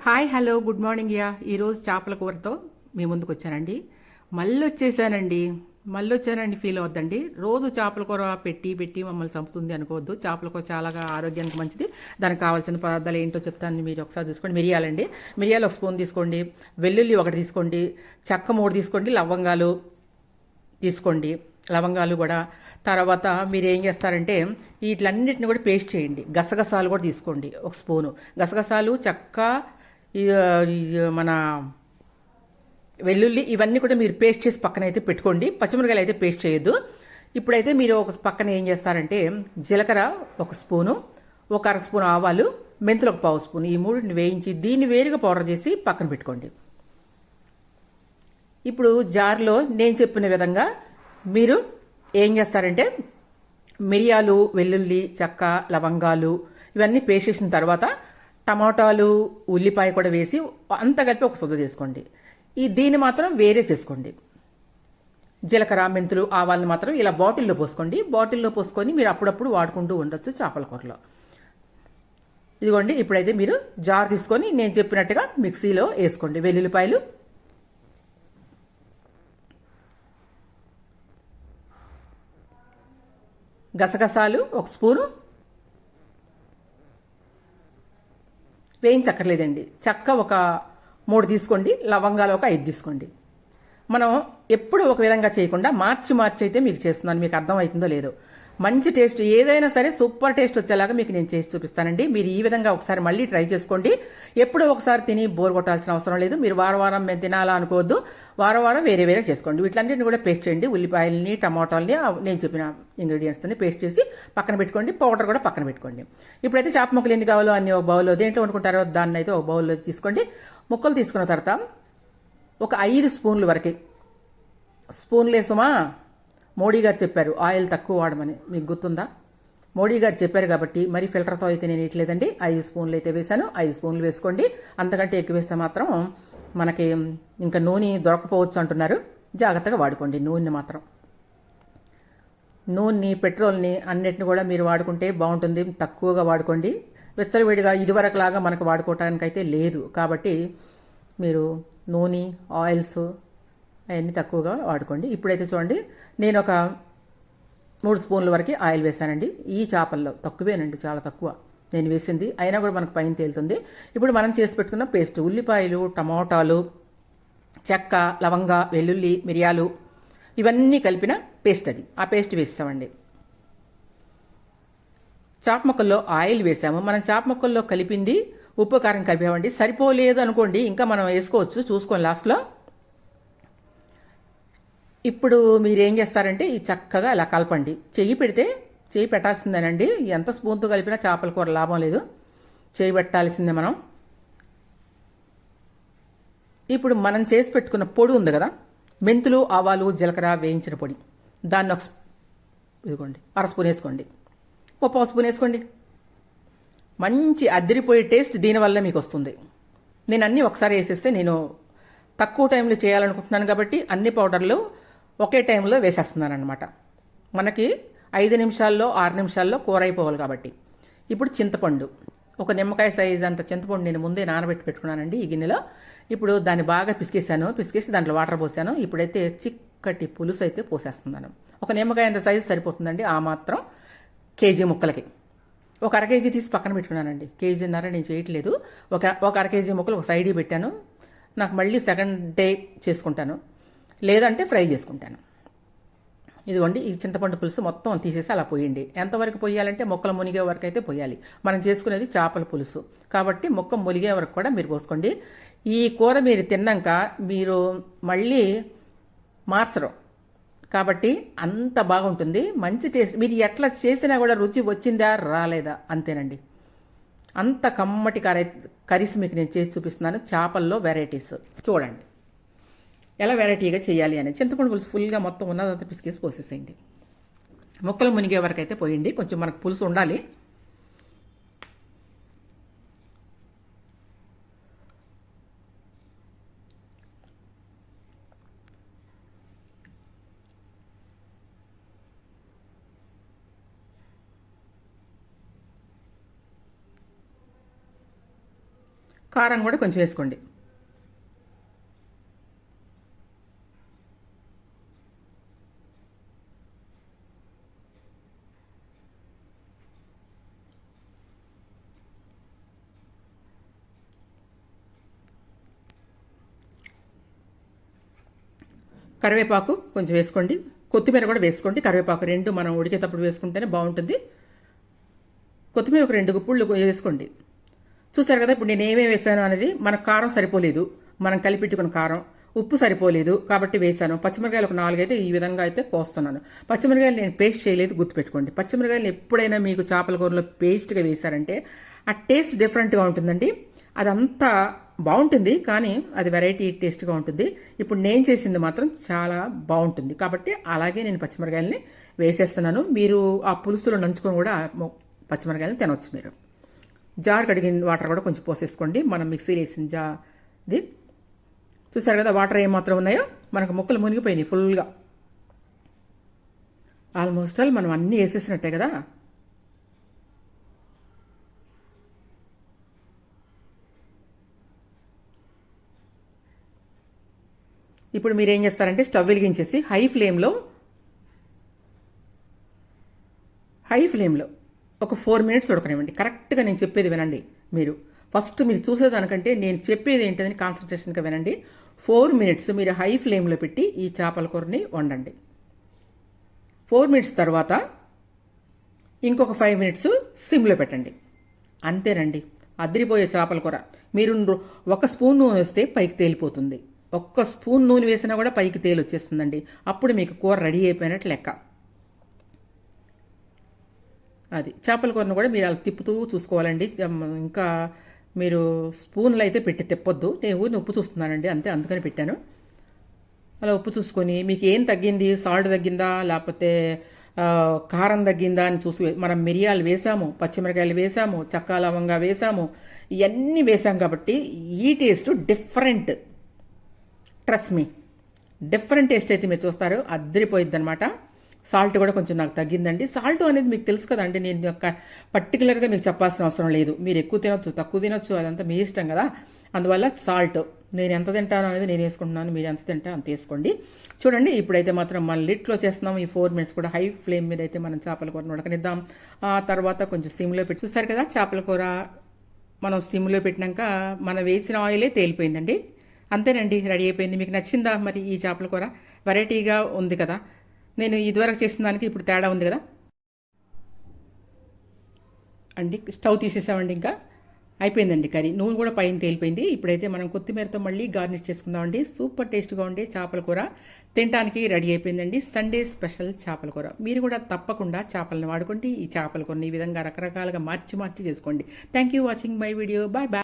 Hi hello good morning ఈరోజు చేపల కూరతో మీ ముందుకు వచ్చానండి. మళ్ళీ వచ్చానండి ఫీల్ అవద్దండి. రోజు చేపల కూర పెట్టి పెట్టి మమ్మల్ని చంపుతుంది అనుకోవద్దు. చేపల కూర చాలా ఆరోగ్యానికి మంచిది. దానికి కావాల్సిన పదార్థాలు ఏంటో చెప్తాను, మీరు ఒకసారి చూసుకోండి. మిరియాలు ఒక స్పూన్ తీసుకోండి, వెల్లుల్లి ఒకటి తీసుకోండి, చెక్క 3 తీసుకోండి, లవంగాలు తీసుకోండి. లవంగాలు కూడా తర్వాత మీరు ఏం చేస్తారంటే వీటిలన్నిటిని కూడా పేస్ట్ చేయండి. గసగసాలు కూడా తీసుకోండి, ఒక స్పూను గసగసాలు, చెక్క, మన వెల్లుల్లి ఇవన్నీ కూడా మీరు పేస్ట్ చేసి పక్కన అయితే పెట్టుకోండి. పచ్చిమిరకాయలు అయితే పేస్ట్ చేయొద్దు. ఇప్పుడైతే మీరు ఒక పక్కన ఏం చేస్తారంటే జీలకర్ర ఒక స్పూను, ఒక అర స్పూన్ ఆవాలు, మెంతులు ఒక పావు స్పూన్, ఈ మూడింటిని వేయించి దీన్ని వేరుగా పౌడర్ చేసి పక్కన పెట్టుకోండి. ఇప్పుడు జార్లో నేను చెప్పిన విధంగా మీరు ఏం చేస్తారంటే మిరియాలు, వెల్లుల్లి, చెక్క, లవంగాలు ఇవన్నీ పేస్ట్ చేసిన తర్వాత టమాటాలు, ఉల్లిపాయ కూడా వేసి అంతా కలిపి ఒక సుద్ద చేసుకోండి. దీన్ని మాత్రం వేరే చేసుకోండి. జీలకర్ర, మెంతులు, ఆవాలను మాత్రం ఇలా బాటిల్లో పోసుకోండి. బాటిల్లో పోసుకొని మీరు అప్పుడప్పుడు వాడుకుంటూ ఉండొచ్చు చేపల కూరలో. ఇదిగోండి, ఇప్పుడైతే మీరు జార్ తీసుకొని నేను చెప్పినట్టుగా మిక్సీలో వేసుకోండి. వెల్లుల్లిపాయలు, గసగసాలు ఒక స్పూను, వేయించక్కర్లేదండి. చెక్క ఒక 3 తీసుకోండి, లవంగాలు ఒక 5 తీసుకోండి. మనం ఎప్పుడు ఒక విధంగా చేయకుండా మార్చి అయితే మీకు చేస్తున్నాను. మీకు అర్థమవుతుందో లేదో. మంచి టేస్ట్, ఏదైనా సరే సూపర్ టేస్ట్ వచ్చేలాగా మీకు నేను చేసి చూపిస్తానండి. మీరు ఈ విధంగా ఒకసారి మళ్ళీ ట్రై చేసుకోండి. ఎప్పుడో ఒకసారి తిని బోర్ కొట్టాల్సిన అవసరం లేదు. మీరు వారం మేము తినాలా అనుకోవద్దు. వారం వేరే చేసుకోండి. వీటిలన్నింటిని కూడా పేస్ట్ చేయండి. ఉల్లిపాయలని, టమాటాలని, నేను చెప్పిన ఇంగ్రీడియంట్స్ని పేస్ట్ చేసి పక్కన పెట్టుకోండి. పౌడర్ కూడా పక్కన పెట్టుకోండి. ఇప్పుడైతే చేప ముక్కలు ఎన్ని కావాలో అన్ని ఒక బౌల్లో, దేంట్లో వండుకుంటారో దాన్ని అయితే ఒక బౌల్లో తీసుకోండి. ముక్కలు తీసుకున్న తర్వాత ఒక 5 స్పూన్ల వరకు, స్పూన్లు వేసుమా మోడీ గారు చెప్పారు ఆయిల్ తక్కువ వాడమని, మీకు గుర్తుందా? మోడీ గారు చెప్పారు కాబట్టి మరి ఫిల్టర్తో అయితే నేను ఇట్లేదండి. 5 స్పూన్లు అయితే వేసాను. 5 స్పూన్లు వేసుకోండి. అంతకంటే ఎక్కువ వేస్తే మాత్రం మనకి ఇంకా నూనె దొరకపోవచ్చు అంటున్నారు. జాగ్రత్తగా వాడుకోండి నూనె మాత్రం. నూనె, పెట్రోల్ని అన్నిటిని కూడా మీరు వాడుకుంటే బాగుంటుంది. తక్కువగా వాడుకోండి. వెచ్చలవేడిగా ఇదివరకులాగా మనకు వాడుకోవటానికైతే లేదు. కాబట్టి మీరు నూనె, ఆయిల్స్ అవన్నీ తక్కువగా వాడుకోండి. ఇప్పుడైతే చూడండి, నేను ఒక 3 స్పూన్ల వరకు ఆయిల్ వేసానండి. ఈ చేపల్లో తక్కువేనండి, చాలా తక్కువ నేను వేసింది. అయినా కూడా మనకు పైన తేలుతుంది. ఇప్పుడు మనం చేసి పెట్టుకున్న పేస్ట్, ఉల్లిపాయలు, టమాటాలు, చెక్క, లవంగ, వెల్లుల్లి, మిరియాలు ఇవన్నీ కలిపిన పేస్ట్ అది. ఆ పేస్ట్ వేస్తామండి. చేప ముక్కల్లో ఆయిల్ వేసాము. మనం చేప ముక్కల్లో కలిపింది ఉప్పు, కారం కలిపామండి. సరిపోలేదు అనుకోండి, ఇంకా మనం వేసుకోవచ్చు, చూసుకొని లాస్ట్లో. ఇప్పుడు మీరు ఏం చేస్తారంటే ఈ చక్కగా అలా కలపండి. చెయ్యి పెట్టాల్సిందేనండి. ఎంత స్పూన్తో కలిపినా చేపల కూర లాభం లేదు, చెయ్యి పెట్టాల్సిందే మనం. ఇప్పుడు మనం చేసి పెట్టుకున్న పొడి ఉంది కదా, మెంతులు, ఆవాలు, జీలకర్ర వేయించిన పొడి, దాన్ని ఇదిగోండి అర స్పూన్ వేసుకోండి, ఒక పావు స్పూన్ వేసుకోండి. మంచి అదిరిపోయే టేస్ట్ దీనివల్ల మీకు వస్తుంది. నేను అన్నీ ఒకసారి వేసేస్తే నేను తక్కువ టైంలో చేయాలనుకుంటున్నాను కాబట్టి అన్ని పౌడర్లు ఒకే టైంలో వేసేస్తున్నాను అనమాట. మనకి 5 నిమిషాల్లో 6 నిమిషాల్లో కూర అయిపోవాలి కాబట్టి. ఇప్పుడు చింతపండు, ఒక నిమ్మకాయ సైజ్ అంత చింతపండు నేను ముందే నానబెట్టి పెట్టుకున్నానండి ఈ గిన్నెలో. ఇప్పుడు దాన్ని బాగా పిసికేసి దాంట్లో వాటర్ పోసాను. ఇప్పుడైతే చిక్కటి పులుసు అయితే పోసేస్తున్నాను. ఒక నిమ్మకాయ అంత సైజు సరిపోతుందండి. ఆ మాత్రం కేజీ ముక్కలకి. ఒక అర కేజీ తీసి పక్కన పెట్టుకున్నానండి. కేజీన్నర నేను చేయట్లేదు. ఒక అర కేజీ ముక్కలు ఒక సైడ్కి పెట్టాను. నాకు మళ్ళీ సెకండ్ డే చేసుకుంటాను, లేదంటే ఫ్రై చేసుకుంటాను. ఇదిగోండి, ఈ చింతపండు పులుసు మొత్తం తీసేసి అలా పోయండి. ఎంతవరకు పోయాలంటే మొక్కలు మునిగే వరకు అయితే పోయాలి. మనం చేసుకునేది చేపల పులుసు కాబట్టి మొక్క మునిగే వరకు కూడా మీరు పోసుకోండి. ఈ కూర మీరు తిన్నాక మీరు మళ్ళీ మార్చరు కాబట్టి అంత బాగుంటుంది. మంచి టేస్ట్. మీరు ఎట్లా చేసినా కూడా రుచి వచ్చిందా రాలేదా అంతేనండి. అంత కమ్మటి కర్రీస్ మీకు నేను చేసి చూపిస్తున్నాను. చేపల్లో వెరైటీస్ చూడండి ఎలా వెరైటీగా చేయాలి అని. చింతపండు పులుసు ఫుల్గా మొత్తం ఉన్నదంతా పిసికేసి పోసేసేయండి. ముక్కలు మునిగే వరకు అయితే పోయండి. కొంచెం మనకు పులుసు ఉండాలి. కారం కూడా కొంచెం వేసుకోండి. కరివేపాకు కొంచెం వేసుకోండి, కొత్తిమీర కూడా వేసుకోండి. కరివేపాకు రెండు మనం ఉడికేటప్పుడు వేసుకుంటేనే బాగుంటుంది. కొత్తిమీర ఒక 2 గుప్పుళ్ళు వేసుకోండి. చూసారు కదా ఇప్పుడు నేను ఏమేమి వేసాను అనేది. మనకు కారం సరిపోలేదు, మనం కలిపెట్టుకున్న కారం, ఉప్పు సరిపోలేదు కాబట్టి వేసాను. పచ్చిమిరకాయలు ఒక 4 అయితే ఈ విధంగా అయితే కోస్తున్నాను. పచ్చిమిరకాయలు నేను పేస్ట్ చేయలేదు, గుర్తుపెట్టుకోండి. పచ్చిమిరకాయలు ఎప్పుడైనా మీకు చేపల కూరలో పేస్ట్గా వేశారంటే ఆ టేస్ట్ డిఫరెంట్గా ఉంటుందండి. అదంతా బాగుంటుంది కానీ అది వెరైటీ టేస్ట్గా ఉంటుంది. ఇప్పుడు నేను చేసింది మాత్రం చాలా బాగుంటుంది కాబట్టి అలాగే నేను పచ్చిమిరకాయలని వేసేస్తున్నాను. మీరు ఆ పులుసులో నంచుకొని కూడా పచ్చిమిరకాయలని తినవచ్చు. మీరు జార్ కడిగిన వాటర్ కూడా కొంచెం పోసేసుకోండి. మనం మిక్సీ వేసిన జాది చూసారు కదా, వాటర్ ఏమాత్రం ఉన్నాయో మనకు ముక్కలు మునిగిపోయినాయి ఫుల్గా. ఆల్మోస్ట్ ఆల్ మనం అన్నీ వేసేసినట్టే కదా. ఇప్పుడు మీరు ఏం చేస్తారంటే స్టవ్ వెలిగించేసి హై ఫ్లేమ్లో ఒక 4 మినిట్స్ ఉడకనివ్వండి. కరెక్ట్గా నేను చెప్పేది వినండి. మీరు ఫస్ట్ మీరు చూసేదానికంటే నేను చెప్పేది ఏంటని కాన్సన్ట్రేషన్గా వినండి. 4 మినిట్స్ మీరు హై ఫ్లేమ్లో పెట్టి ఈ చేపల కూరని వండండి. 4 మినిట్స్ తర్వాత ఇంకొక 5 మినిట్స్ సిమ్లో పెట్టండి. అంతేనండి, అదిరిపోయే చేపల కూర. మీరు 1 స్పూన్ నూనె వేస్తే పైకి తేలిపోతుంది. 1 స్పూన్ నూనె వేసినా కూడా పైకి తేలి వచ్చేస్తుందండి. అప్పుడు మీకు కూర రెడీ అయిపోయినట్టు లెక్క. అది చేపల కూరను కూడా మీరు అలా తిప్పుతూ చూసుకోవాలండి. ఇంకా మీరు స్పూన్లు అయితే పెట్టి తిప్పొద్దు. నేను ఊరిని ఉప్పు చూస్తున్నానండి అంతే, అందుకని పెట్టాను. అలా ఉప్పు చూసుకొని మీకు ఏం తగ్గింది, సాల్ట్ తగ్గిందా లేకపోతే కారం తగ్గిందా అని చూసి, మనం మిరియాలు వేసాము, పచ్చిమిరకాయలు వేసాము, చెక్క లవంగా వేసాము, ఇవన్నీ వేసాం కాబట్టి ఈ taste different. Trust me, different taste అయితే మీరు చూస్తారు, అద్దరిపోయిద్ది అనమాట. సాల్ట్ కూడా కొంచెం నాకు తగ్గిందండి. సాల్ట్ అనేది మీకు తెలుసు కదండి, నేను పర్టికులర్గా మీకు చెప్పాల్సిన అవసరం లేదు. మీరు ఎక్కువ తినొచ్చు, తక్కువ తినొచ్చు, అదంతా మీ ఇష్టం కదా. అందువల్ల సాల్ట్ నేను ఎంత తింటాను అనేది నేను వేసుకుంటున్నాను, మీరు ఎంత తింటా అంత వేసుకోండి. చూడండి ఇప్పుడైతే మాత్రం మన లిట్లో చేస్తున్నాం. ఈ 4 మినిట్స్ కూడా హై ఫ్లేమ్ మీద అయితే మనం చేపల కూరను ఉడకనిద్దాం. ఆ తర్వాత కొంచెం సిమ్లో పెట్టి చూస్తారు కదా, చేపల కూర మనం సిమ్లో పెట్టినాక మనం వేసిన ఆయిలే తేలిపోయిందండి. అంతేనండి, రెడీ అయిపోయింది. మీకు నచ్చిందా మరి ఈ చేపల కూర? వెరైటీగా ఉంది కదా. నేను ఇదివరకు చేసిన దానికి ఇప్పుడు తేడా ఉంది కదా అండి. స్టవ్ తీసేసామండి, ఇంకా అయిపోయిందండి కర్రీ. నూనె కూడా పైన తేలిపోయింది. ఇప్పుడైతే మనం కొత్తిమీరతో మళ్ళీ గార్నిష్ చేసుకుందామండి. సూపర్ టేస్ట్గా ఉండే చేపల కూర తినడానికి రెడీ అయిపోయిందండి. సండే స్పెషల్ చేపల కూర. మీరు కూడా తప్పకుండా చేపలను వాడుకోండి. ఈ చేపల కూరని ఈ విధంగా రకరకాలుగా మార్చి చేసుకోండి. Thank you watching my video. Bye bye.